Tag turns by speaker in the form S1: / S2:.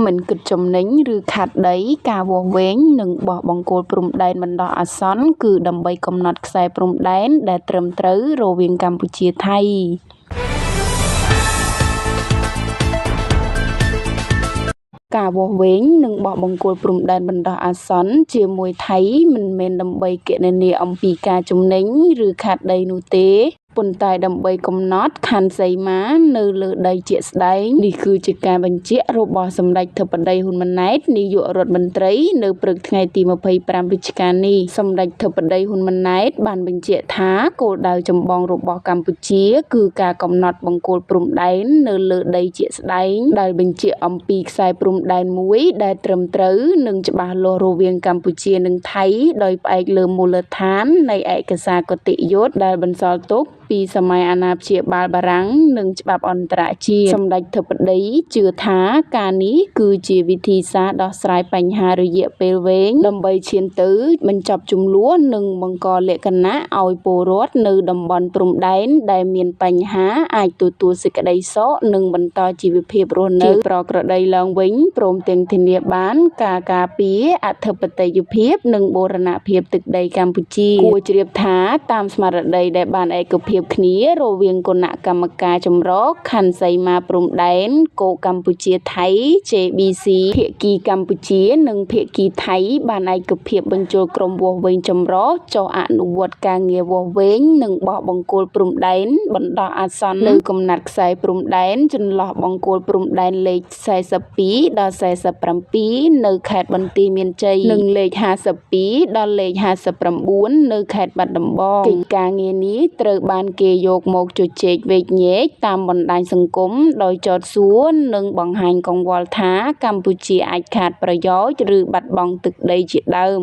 S1: មិនគិតចំណេញឬខាត់ដីការវាស់វែងនិងបោះបង្គោលព្រំដែនបណ្ដោះអាសន្នគឺដើម្បីកំណត់ខ្សែព្រំដែនដែលត្រឹមត្រូវរវាងកម្ពុជាថៃការវាស់វែងនិងបោះបង្គោលព្រំដែនបណ្ដោះអាសន្នជាមួយថៃមិនមែនដើម្បីគណនាអំពីការចំណេញឬខាត់ដីនោះទេប៉ុន្តែដើម្បីកំណត់ខណ្ឌសីមានៅលើដីជាក់ស្ដែងនេះគឺជាការបញ្ជាក់របស់សម្ដេចធិបតីហ៊ុនម៉ាណែតនាយករដ្ឋមន្ត្រីនៅព្រឹកថ្ងៃទី25វិច្ឆិកានេះសម្ដេចធិបតីហ៊ុនម៉ាណែតបានបញ្ជាក់ថាគោលដៅចម្បងរបស់កម្ពុជាគឺការកំណត់បង្គោលព្រំដែននៅលើដីជាក់ស្ដែងដែលបញ្ជាក់អំពីខ្សែព្រំដែនមួយដែលត្រឹមត្រូវនិងច្បាស់លាស់រវាងកម្ពុជានិងថៃដោយផ្អែកលើមូលដ្ឋាននៃឯកសារគតិយុត្តដែលបន្សល់ទុកពីសម័យអាណាព្យាបាលបារាំងនិងច្បាប់អន្តរជាតិសម្ដេចធិបតីជឿថាការនេះគឺជាវិធីសាស្ត្រដោះស្រាយបញ្ហារយៈពេលវែងដើម្បីឈានទៅបញ្ចប់ជម្លោះនិងបង្កលក្ខណៈឲ្យពលរដ្ឋនៅតំបន់ព្រំដែនដែលមានបញ្ហាអាចទទួលសេចក្តីសុខនិងបន្តជីវភាពរស់នៅប្រក្រតីឡើងវិញព្រមទាំងធានាបានការការពារអធិបតេយ្យភាពនិងបូរណភាពទឹកដីកម្ពុជាគួរជ្រាបថាតាមស្មារតីដែលបានឯកភាពគ្នារវាងគណៈកម្មការចម្រុះខណ្ឌសីមាព្រំដែនគោកកម្ពុជាថៃ JBC ភាគីកម្ពុជានិងភាគីថៃបានឯកភាពបញ្ចូលក្រុមវាស់វែងចម្រុះចុះអនុវត្តការងារវាស់វែងនិងបោះបង្គោលព្រំដែនបណ្ដោះអាសន្ននៅកំណាត់ខ្សែព្រំដែនចន្លោះបង្គោលព្រំដែនលេខ42ដល់47នៅខេត្តបន្ទាយមានជ័យនិងលេខ52ដល់លេខ59នៅខេត្តបាត់ដំបងកិច្ចការងារនេះត្រូវបានគេយកមកជជែកវែកញែកតាមបណ្ដាញសង្គមដោយចោទសួរនិងបង្ហាញកង្វល់ថាកម្ពុជាអាចខាតប្រយោជន៍ឬបាត់បង់ទឹកដីជាដើម